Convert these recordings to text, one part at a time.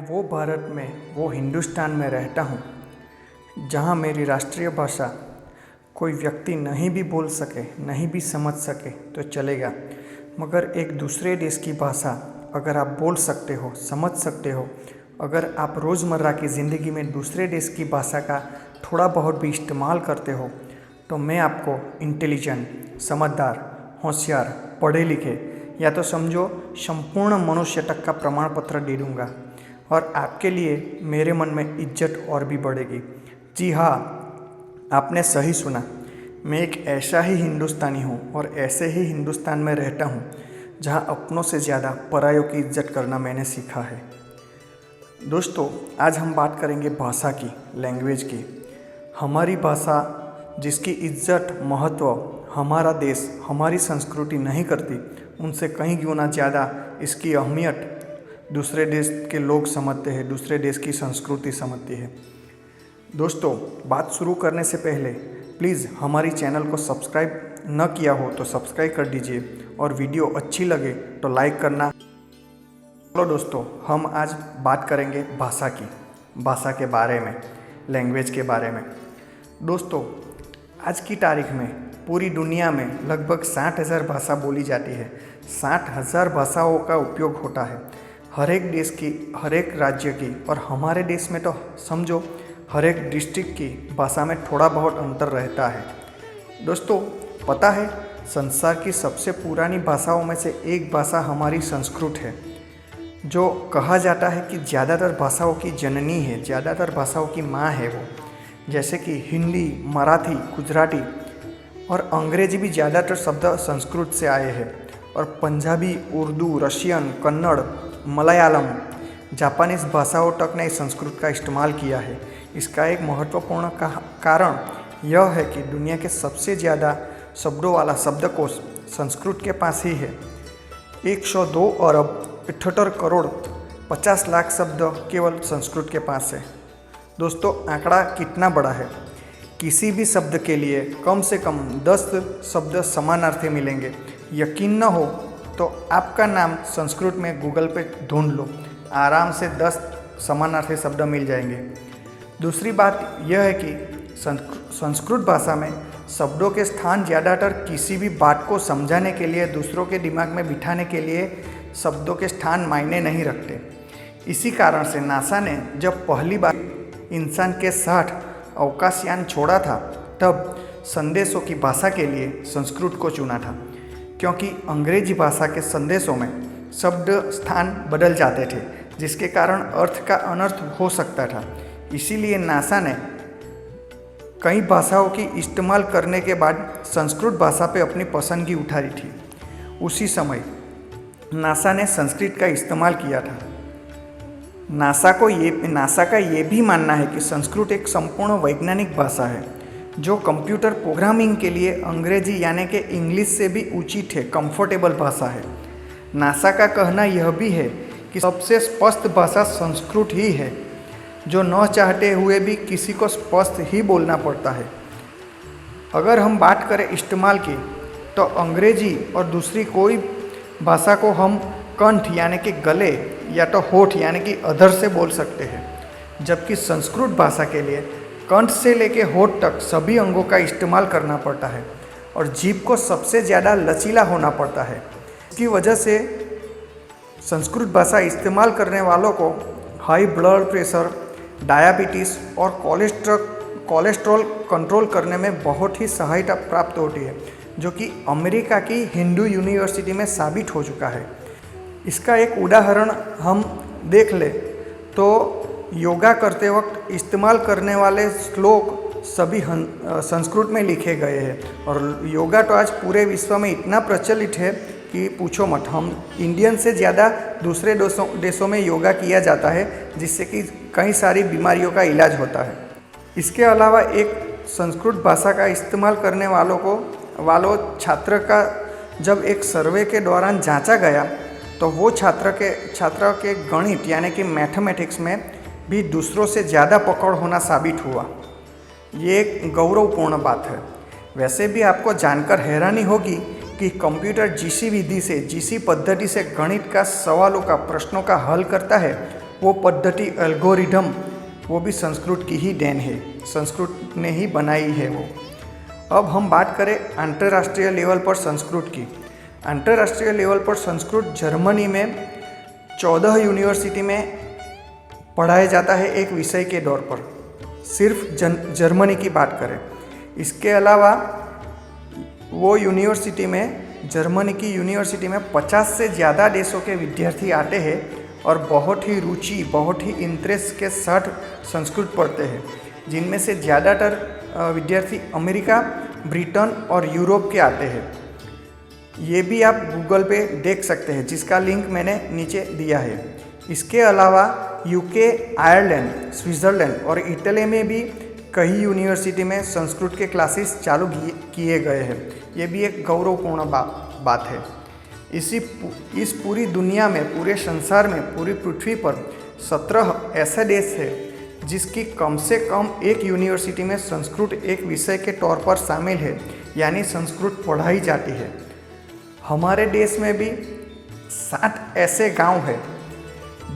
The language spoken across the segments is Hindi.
वो भारत में, वो हिंदुस्तान में रहता हूँ जहाँ मेरी राष्ट्रीय भाषा कोई व्यक्ति नहीं भी बोल सके, नहीं भी समझ सके तो चलेगा, मगर एक दूसरे देश की भाषा अगर आप बोल सकते हो, समझ सकते हो, अगर आप रोज़मर्रा की ज़िंदगी में दूसरे देश की भाषा का थोड़ा बहुत भी इस्तेमाल करते हो तो मैं आपको इंटेलिजेंट, समझदार, होशियार, पढ़े लिखे या तो समझो संपूर्ण मनुष्य तक का प्रमाण पत्र दे दूँगा और आपके लिए मेरे मन में इज्जत और भी बढ़ेगी। जी हाँ, आपने सही सुना, मैं एक ऐसा ही हिंदुस्तानी हूँ और ऐसे ही हिंदुस्तान में रहता हूँ जहाँ अपनों से ज़्यादा परायों की इज्जत करना मैंने सीखा है। दोस्तों, आज हम बात करेंगे भाषा की, लैंग्वेज की। हमारी भाषा जिसकी इज्जत, महत्व हमारा देश, हमारी संस्कृति नहीं करती, उनसे कहीं गुना ज़्यादा इसकी अहमियत दूसरे देश के लोग समझते हैं, दूसरे देश की संस्कृति समझती है। दोस्तों, बात शुरू करने से पहले प्लीज़ हमारी चैनल को सब्सक्राइब न किया हो तो सब्सक्राइब कर दीजिए और वीडियो अच्छी लगे तो लाइक करना। चलो दोस्तों, हम आज बात करेंगे भाषा की, भाषा के बारे में, लैंग्वेज के बारे में। दोस्तों, आज की तारीख में पूरी दुनिया में लगभग 60,000 भाषा बोली जाती है। 60,000 भाषाओं का उपयोग होता है हर एक देश की, हर एक राज्य की, और हमारे देश में तो समझो हर एक डिस्ट्रिक्ट की भाषा में थोड़ा बहुत अंतर रहता है। दोस्तों, पता है संसार की सबसे पुरानी भाषाओं में से एक भाषा हमारी संस्कृत है, जो कहा जाता है कि ज़्यादातर भाषाओं की जननी है, ज़्यादातर भाषाओं की माँ है वो। जैसे कि हिंदी, मराठी, गुजराती और अंग्रेजी भी ज़्यादातर शब्द संस्कृत से आए हैं, और पंजाबी, उर्दू, रशियन, कन्नड़, मलयालम, जापानीज़ भाषाओं तक ने संस्कृत का इस्तेमाल किया है। इसका एक महत्वपूर्ण कारण यह है कि दुनिया के सबसे ज़्यादा शब्दों वाला शब्दकोश संस्कृत के पास ही है। 102 अरब 78 करोड़ 50 लाख शब्द केवल संस्कृत के पास है। दोस्तों, आंकड़ा कितना बड़ा है। किसी भी शब्द के लिए कम से कम 10 शब्द समानार्थी मिलेंगे। यकीन न हो तो आपका नाम संस्कृत में गूगल पे ढूंढ लो, आराम से 10 समानार्थी शब्द मिल जाएंगे। दूसरी बात यह है कि संस्कृत भाषा में शब्दों के स्थान ज़्यादातर किसी भी बात को समझाने के लिए, दूसरों के दिमाग में बिठाने के लिए शब्दों के स्थान मायने नहीं रखते। इसी कारण से नासा ने जब पहली बार इंसान के साथ अवकाशयान छोड़ा था, तब संदेशों की भाषा के लिए संस्कृत को चुना था, क्योंकि अंग्रेजी भाषा के संदेशों में शब्द स्थान बदल जाते थे, जिसके कारण अर्थ का अनर्थ हो सकता था। इसीलिए नासा ने कई भाषाओं की इस्तेमाल करने के बाद संस्कृत भाषा पे अपनी पसंदगी उठाई थी। उसी समय नासा ने संस्कृत का इस्तेमाल किया था। नासा का ये भी मानना है कि संस्कृत एक संपूर्ण वैज्ञानिक भाषा है, जो कंप्यूटर प्रोग्रामिंग के लिए अंग्रेजी यानी कि इंग्लिश से भी उचित है, कंफर्टेबल भाषा है। नासा का कहना यह भी है कि सबसे स्पष्ट भाषा संस्कृत ही है, जो न चाहते हुए भी किसी को स्पष्ट ही बोलना पड़ता है। अगर हम बात करें इस्तेमाल की, तो अंग्रेजी और दूसरी कोई भाषा को हम कंठ यानी कि गले या तो होठ यानी कि अधर से बोल सकते हैं, जबकि संस्कृत भाषा के लिए कंठ से लेके होठ तक सभी अंगों का इस्तेमाल करना पड़ता है और जीभ को सबसे ज़्यादा लचीला होना पड़ता है। इसकी वजह से संस्कृत भाषा इस्तेमाल करने वालों को हाई ब्लड प्रेशर, डायबिटीज़ और कोलेस्ट्रॉल कंट्रोल करने में बहुत ही सहायता प्राप्त होती है, जो कि अमेरिका की हिंदू यूनिवर्सिटी में साबित हो चुका है। इसका एक उदाहरण हम देख ले तो योगा करते वक्त इस्तेमाल करने वाले श्लोक सभी संस्कृत में लिखे गए हैं, और योगा तो आज पूरे विश्व में इतना प्रचलित है कि पूछो मत। हम इंडियन से ज़्यादा दूसरे देशों में योगा किया जाता है, जिससे कि कई सारी बीमारियों का इलाज होता है। इसके अलावा एक संस्कृत भाषा का इस्तेमाल करने वालों छात्र का जब एक सर्वे के दौरान जांचा गया, तो वो छात्र के गणित यानी कि मैथमेटिक्स में भी दूसरों से ज़्यादा पकड़ होना साबित हुआ। ये एक गौरवपूर्ण बात है। वैसे भी आपको जानकर हैरानी होगी कि कंप्यूटर जिस विधि से, जिस पद्धति से गणित का सवालों का, प्रश्नों का हल करता है, वो पद्धति एल्गोरिदम वो भी संस्कृत की ही देन है, संस्कृत ने ही बनाई है वो। अब हम बात करें अंतर्राष्ट्रीय लेवल पर संस्कृत की। अंतर्राष्ट्रीय लेवल पर संस्कृत जर्मनी में 14 यूनिवर्सिटी में पढ़ाया जाता है एक विषय के तौर पर, सिर्फ जर्मनी की बात करें। इसके अलावा वो यूनिवर्सिटी में, जर्मनी की यूनिवर्सिटी में 50 से ज़्यादा देशों के विद्यार्थी आते हैं और बहुत ही रुचि, बहुत ही इंटरेस्ट के साथ संस्कृत पढ़ते हैं, जिनमें से ज़्यादातर विद्यार्थी अमेरिका, ब्रिटेन और यूरोप के आते हैं। ये भी आप गूगल पे देख सकते हैं, जिसका लिंक मैंने नीचे दिया है। इसके अलावा यूके, आयरलैंड, स्विट्ज़रलैंड और इटली में भी कई यूनिवर्सिटी में संस्कृत के क्लासेस चालू किए गए हैं। ये भी एक गौरवपूर्ण बात है। इस पूरी दुनिया में, पूरे संसार में, पूरी पृथ्वी पर 17 ऐसे देश हैं जिसकी कम से कम एक यूनिवर्सिटी में संस्कृत एक विषय के तौर पर शामिल है, यानी संस्कृत पढ़ाई जाती है। हमारे देश में भी 7 ऐसे गांव हैं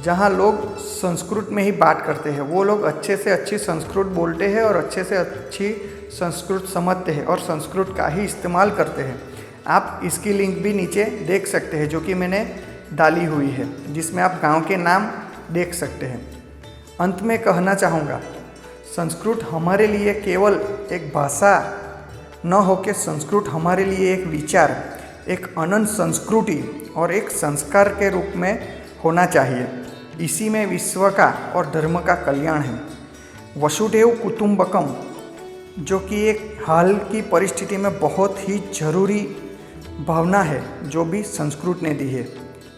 जहां लोग संस्कृत में ही बात करते हैं। वो लोग अच्छे से अच्छी संस्कृत बोलते हैं और अच्छे से अच्छी संस्कृत समझते हैं और संस्कृत का ही इस्तेमाल करते हैं। आप इसकी लिंक भी नीचे देख सकते हैं, जो कि मैंने डाली हुई है, जिसमें आप गांव के नाम देख सकते हैं। अंत में कहना चाहूँगा, संस्कृत हमारे लिए केवल एक भाषा न होकर संस्कृत हमारे लिए एक विचार, एक अनंत संस्कृति और एक संस्कार के रूप में होना चाहिए। इसी में विश्व का और धर्म का कल्याण है। वसुधैव कुटुंबकम, जो कि एक हाल की परिस्थिति में बहुत ही जरूरी भावना है, जो भी संस्कृत ने दी है।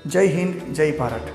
जय हिंद, जय भारत।